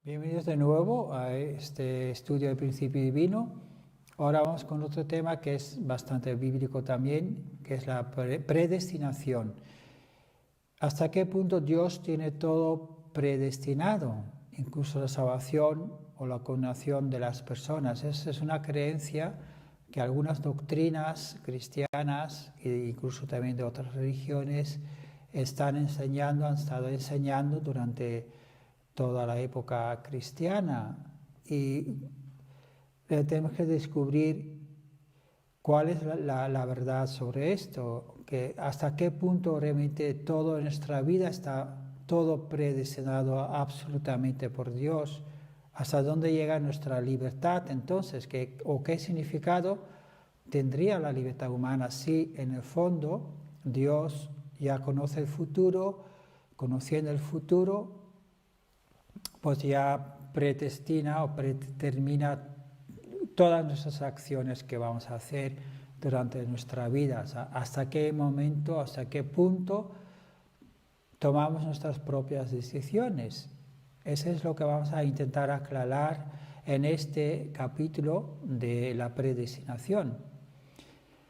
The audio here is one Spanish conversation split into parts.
Bienvenidos de nuevo a este estudio del principio divino. Ahora vamos con otro tema que es bastante bíblico también, que es la predestinación. ¿Hasta qué punto Dios tiene todo predestinado? Incluso la salvación o la condenación de las personas. Esa es una creencia que algunas doctrinas cristianas e incluso también de otras religiones han estado enseñando durante toda la época cristiana, y tenemos que descubrir cuál es la verdad sobre esto, que hasta qué punto realmente todo en nuestra vida está todo predestinado absolutamente por Dios, hasta dónde llega nuestra libertad entonces, o qué significado tendría la libertad humana si en el fondo Dios ya conoce el futuro, conociendo el futuro, pues ya predestina o predetermina todas nuestras acciones que vamos a hacer durante nuestra vida, o sea, hasta qué momento, hasta qué punto tomamos nuestras propias decisiones. Eso es lo que vamos a intentar aclarar en este capítulo de la predestinación.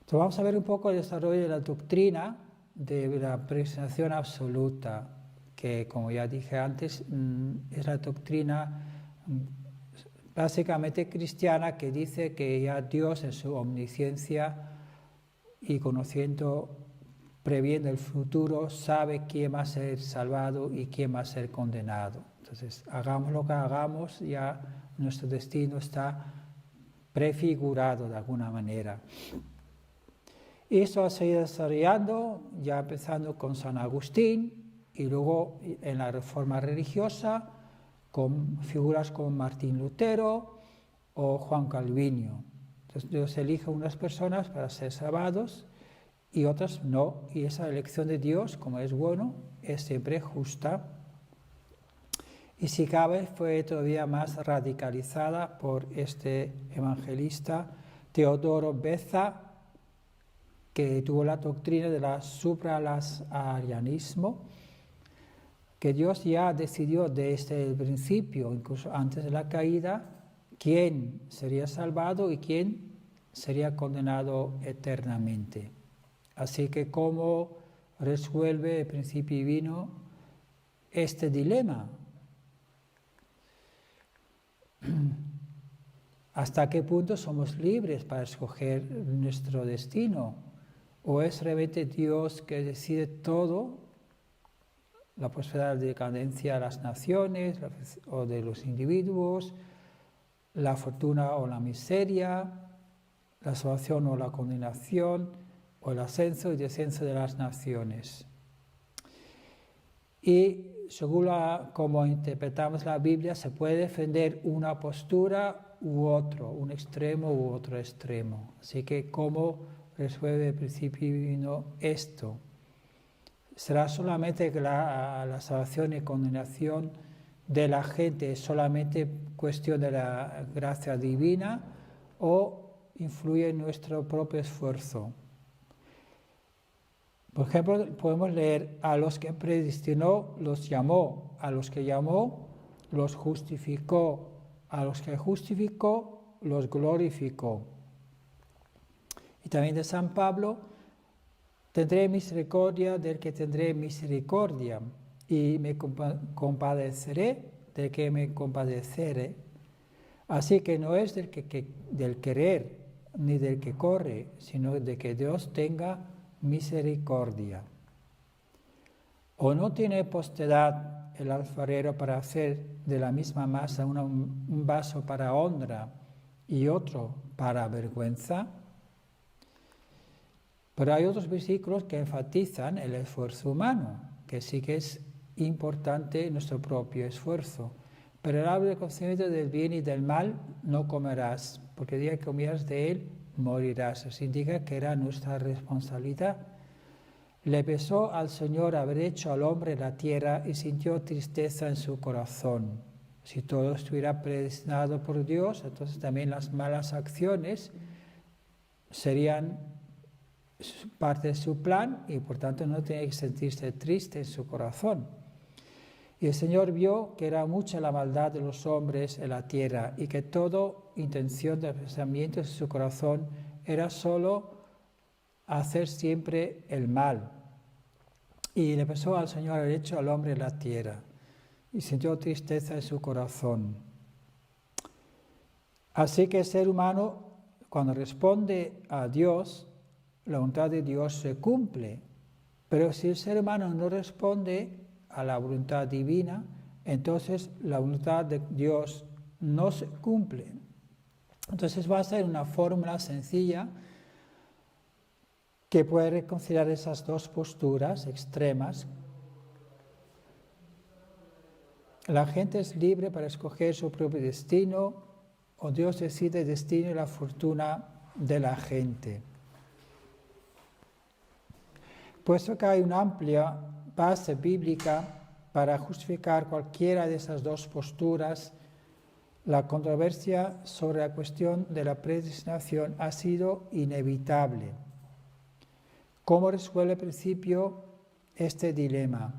Entonces vamos a ver un poco el desarrollo de la doctrina de la predestinación absoluta, que como ya dije antes, es la doctrina básicamente cristiana que dice que ya Dios en su omnisciencia y conociendo, previendo el futuro, sabe quién va a ser salvado y quién va a ser condenado. Entonces, hagamos lo que hagamos, ya nuestro destino está prefigurado de alguna manera. Y esto ha seguido desarrollando, ya empezando con San Agustín, y luego en la Reforma religiosa, con figuras como Martín Lutero o Juan Calvino. Entonces Dios elige unas personas para ser salvados y otras no, y esa elección de Dios, como es bueno, es siempre justa. Y si cabe, fue todavía más radicalizada por este evangelista Teodoro Beza, que tuvo la doctrina de la supralazarianismo, que Dios ya decidió desde el principio, incluso antes de la caída, quién sería salvado y quién sería condenado eternamente. Así que ¿cómo resuelve el principio divino este dilema? ¿Hasta qué punto somos libres para escoger nuestro destino? ¿O es realmente Dios que decide todo? La posibilidad de decadencia de las naciones o de los individuos, la fortuna o la miseria, la salvación o la condenación, o el ascenso y descenso de las naciones. Y según como interpretamos la Biblia, se puede defender una postura u otro, un extremo u otro extremo. Así que, ¿cómo resuelve el principio divino esto? ¿Será solamente que la salvación y condenación de la gente es solamente cuestión de la gracia divina o influye en nuestro propio esfuerzo? Por ejemplo, podemos leer: a los que predestinó los llamó, a los que llamó los justificó, a los que justificó los glorificó. Y también de San Pablo: tendré misericordia del que tendré misericordia, y me compadeceré del que me compadeceré. Así que no es del querer ni del que corre, sino de que Dios tenga misericordia. ¿O no tiene potestad el alfarero para hacer de la misma masa un vaso para honra y otro para vergüenza? Pero hay otros versículos que enfatizan el esfuerzo humano, que sí que es importante nuestro propio esfuerzo. Pero el árbol del conocimiento del bien y del mal no comerás, porque el día que comieras de él morirás. Eso indica que era nuestra responsabilidad. Le pesó al Señor haber hecho al hombre la tierra y sintió tristeza en su corazón. Si todo estuviera predestinado por Dios, entonces también las malas acciones serían parte de su plan y por tanto no tiene que sentirse triste en su corazón. Y el Señor vio que era mucha la maldad de los hombres en la tierra y que toda intención de pensamientos de su corazón era solo hacer siempre el mal. Y le pesó al Señor haber hecho al hombre en la tierra y sintió tristeza en su corazón. Así que el ser humano, cuando responde a Dios, la voluntad de Dios se cumple. Pero si el ser humano no responde a la voluntad divina, entonces la voluntad de Dios no se cumple. Entonces va a ser una fórmula sencilla que puede reconciliar esas dos posturas extremas. La gente es libre para escoger su propio destino, o Dios decide el destino y la fortuna de la gente. Puesto que hay una amplia base bíblica para justificar cualquiera de esas dos posturas, la controversia sobre la cuestión de la predestinación ha sido inevitable. ¿Cómo resuelve el principio este dilema?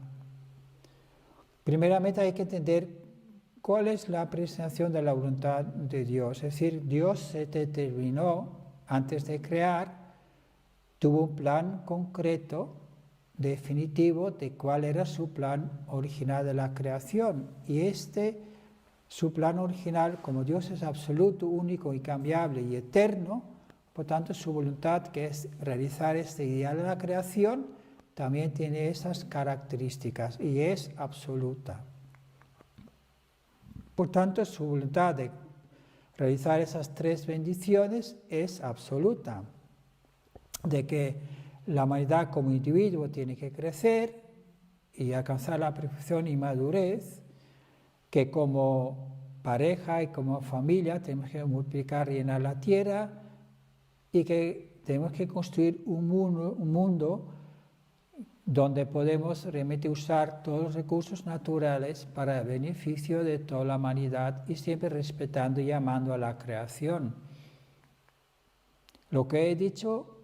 Primeramente hay que entender cuál es la predestinación de la voluntad de Dios. Es decir, Dios se determinó antes de crear, tuvo un plan concreto, definitivo, de cuál era su plan original de la creación. Y su plan original, como Dios es absoluto, único, incambiable y eterno, por tanto su voluntad, que es realizar este ideal de la creación, también tiene esas características y es absoluta. Por tanto, su voluntad de realizar esas tres bendiciones es absoluta. De que la humanidad como individuo tiene que crecer y alcanzar la perfección y madurez, que como pareja y como familia tenemos que multiplicar y llenar la tierra y que tenemos que construir un mundo donde podemos realmente usar todos los recursos naturales para el beneficio de toda la humanidad y siempre respetando y amando a la creación. Lo que he dicho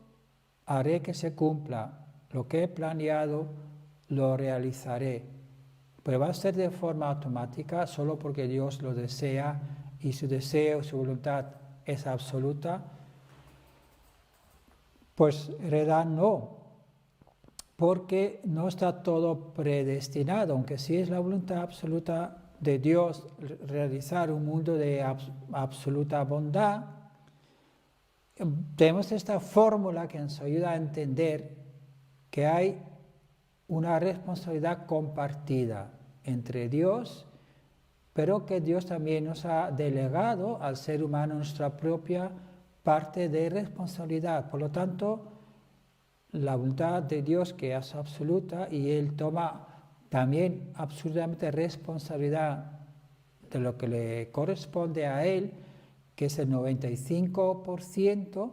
haré que se cumpla, lo que he planeado lo realizaré, pero va a ser de forma automática solo porque Dios lo desea y su deseo, su voluntad es absoluta. Pues en realidad no, porque no está todo predestinado, aunque sí es la voluntad absoluta de Dios realizar un mundo de absoluta bondad. Tenemos esta fórmula que nos ayuda a entender que hay una responsabilidad compartida entre Dios, pero que Dios también nos ha delegado al ser humano nuestra propia parte de responsabilidad. Por lo tanto, la voluntad de Dios, que es absoluta, y Él toma también absolutamente responsabilidad de lo que le corresponde a Él, que es el 95%,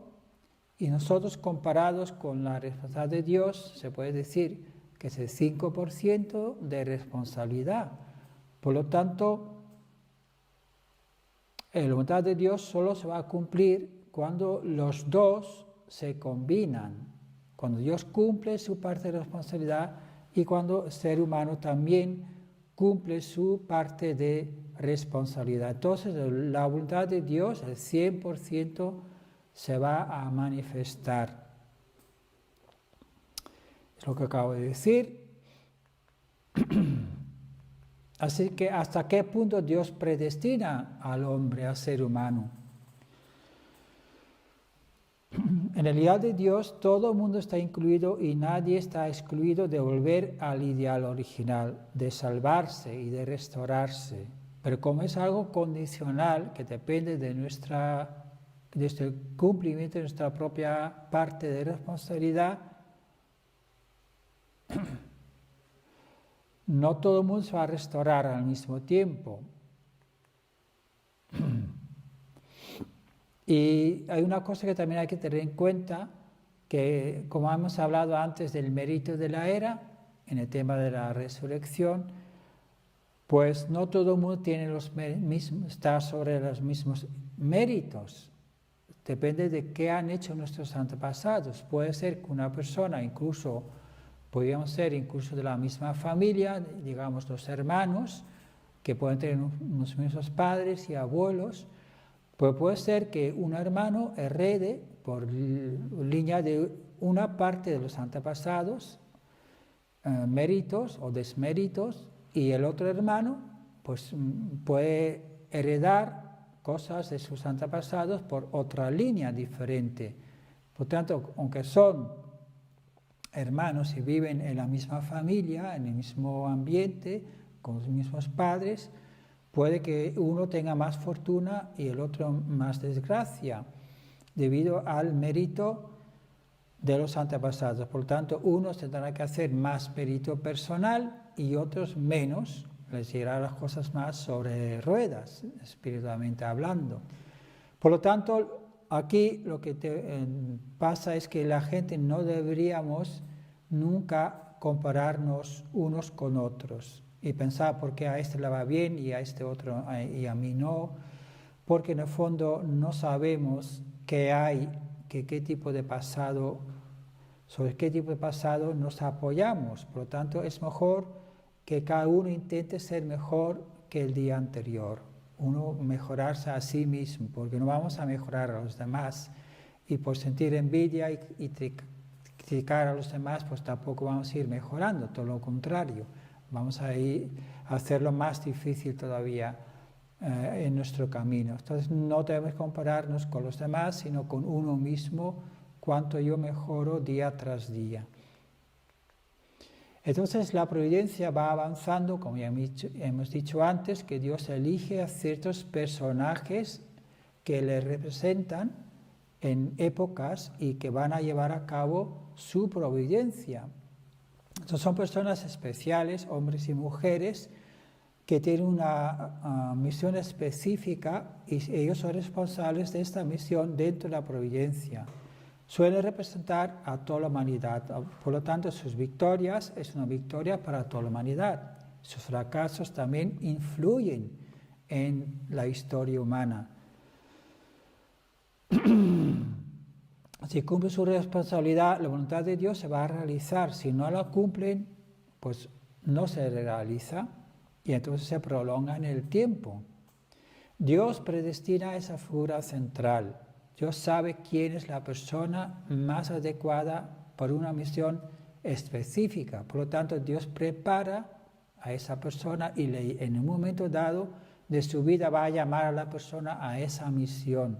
y nosotros comparados con la responsabilidad de Dios, se puede decir que es el 5% de responsabilidad. Por lo tanto, la voluntad de Dios solo se va a cumplir cuando los dos se combinan, cuando Dios cumple su parte de responsabilidad y cuando el ser humano también cumple su parte de responsabilidad. Entonces, la voluntad de Dios, el 100%, se va a manifestar. Es lo que acabo de decir. Así que, ¿hasta qué punto Dios predestina al hombre, al ser humano? En el ideal de Dios, todo el mundo está incluido y nadie está excluido de volver al ideal original, de salvarse y de restaurarse. Pero como es algo condicional, que depende de nuestro cumplimiento de nuestra propia parte de responsabilidad, no todo el mundo se va a restaurar al mismo tiempo. Y hay una cosa que también hay que tener en cuenta, que como hemos hablado antes del mérito de la era, en el tema de la resurrección, pues no todo el mundo tiene está sobre los mismos méritos. Depende de qué han hecho nuestros antepasados. Puede ser que una persona incluso podríamos ser incluso de la misma familia, digamos los hermanos, que pueden tener unos mismos padres y abuelos, pues puede ser que un hermano herede por línea de una parte de los antepasados, méritos o desméritos, y el otro hermano pues puede heredar cosas de sus antepasados por otra línea diferente. Por tanto, aunque son hermanos y viven en la misma familia, en el mismo ambiente, con los mismos padres, puede que uno tenga más fortuna y el otro más desgracia, debido al mérito de los antepasados. Por lo tanto, unos tendrán que hacer más mérito personal y otros menos, les llegarán las cosas más sobre ruedas, espiritualmente hablando. Por lo tanto, aquí lo que pasa es que la gente no deberíamos nunca compararnos unos con otros y pensar por qué a este le va bien y a este otro y a mí no, porque en el fondo no sabemos qué hay, qué tipo de pasado, sobre qué tipo de pasado nos apoyamos. Por lo tanto, es mejor que cada uno intente ser mejor que el día anterior. Uno mejorarse a sí mismo, porque no vamos a mejorar a los demás. Y por sentir envidia y criticar a los demás, pues tampoco vamos a ir mejorando, todo lo contrario. Vamos a ir a hacerlo más difícil todavía en nuestro camino. Entonces no debemos compararnos con los demás, sino con uno mismo, cuánto yo mejoro día tras día. Entonces la providencia va avanzando, como ya hemos dicho antes, que Dios elige a ciertos personajes que le representan en épocas y que van a llevar a cabo su providencia. Entonces son personas especiales, hombres y mujeres, que tienen una misión específica y ellos son responsables de esta misión dentro de la providencia. Suele representar a toda la humanidad, por lo tanto sus victorias es una victoria para toda la humanidad. Sus fracasos también influyen en la historia humana. Si cumple su responsabilidad, la voluntad de Dios se va a realizar. Si no la cumplen, pues no se realiza y entonces se prolonga en el tiempo. Dios predestina esa figura central. Dios sabe quién es la persona más adecuada para una misión específica. Por lo tanto, Dios prepara a esa persona y en un momento dado de su vida va a llamar a la persona a esa misión.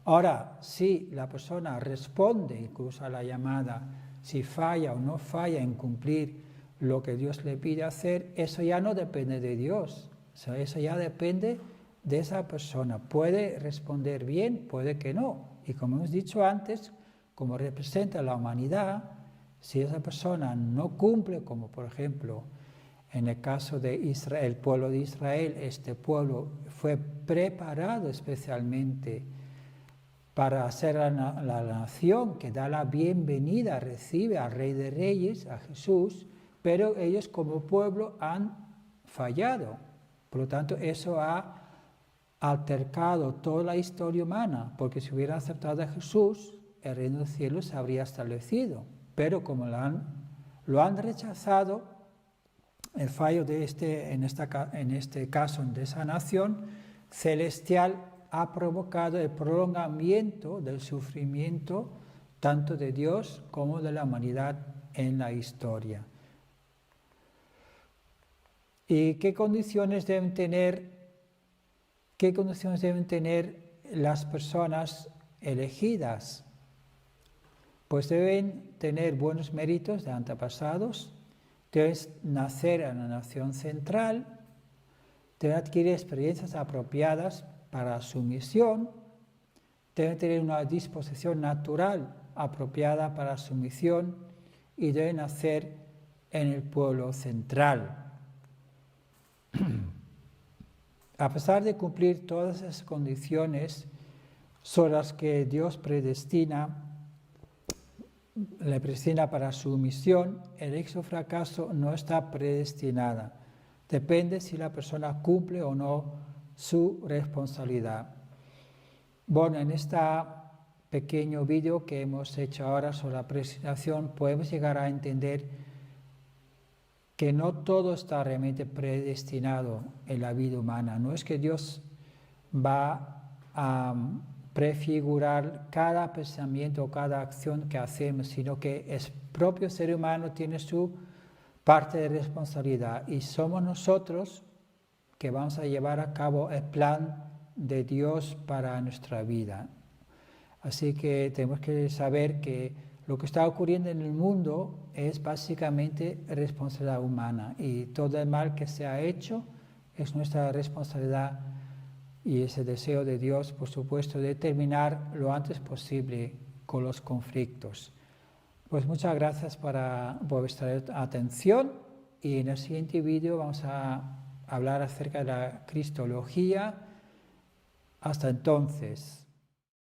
Ahora, si la persona responde incluso a la llamada, si falla o no falla en cumplir lo que Dios le pide hacer, eso ya no depende de Dios. Eso ya depende de esa persona. Puede responder bien, puede que no. Y como hemos dicho antes, como representa la humanidad, si esa persona no cumple, como por ejemplo en el caso de Israel, el pueblo de Israel, este pueblo fue preparado especialmente para ser la nación que da la bienvenida, recibe al Rey de Reyes, a Jesús, pero ellos como pueblo han fallado. Por lo tanto, eso ha altercado toda la historia humana, porque si hubieran aceptado a Jesús, el reino del cielo se habría establecido. Pero como lo han rechazado, el fallo de en este caso de esa nación celestial ha provocado el prolongamiento del sufrimiento tanto de Dios como de la humanidad en la historia. ¿Y qué condiciones deben tener las personas elegidas? Pues deben tener buenos méritos de antepasados, deben nacer en la nación central, deben adquirir experiencias apropiadas para su misión, deben tener una disposición natural apropiada para su misión y deben nacer en el pueblo central. A pesar de cumplir todas esas condiciones sobre las que Dios le predestina para su misión, el éxito o fracaso no está predestinada. Depende si la persona cumple o no su responsabilidad. Bueno, en este pequeño vídeo que hemos hecho ahora sobre la predestinación podemos llegar a entender que no todo está realmente predestinado en la vida humana. No es que Dios va a prefigurar cada pensamiento, cada acción que hacemos, sino que el propio ser humano tiene su parte de responsabilidad y somos nosotros que vamos a llevar a cabo el plan de Dios para nuestra vida. Así que tenemos que saber que lo que está ocurriendo en el mundo es básicamente responsabilidad humana y todo el mal que se ha hecho es nuestra responsabilidad y ese deseo de Dios, por supuesto, de terminar lo antes posible con los conflictos. Pues muchas gracias por vuestra atención y en el siguiente vídeo vamos a hablar acerca de la cristología. Hasta entonces.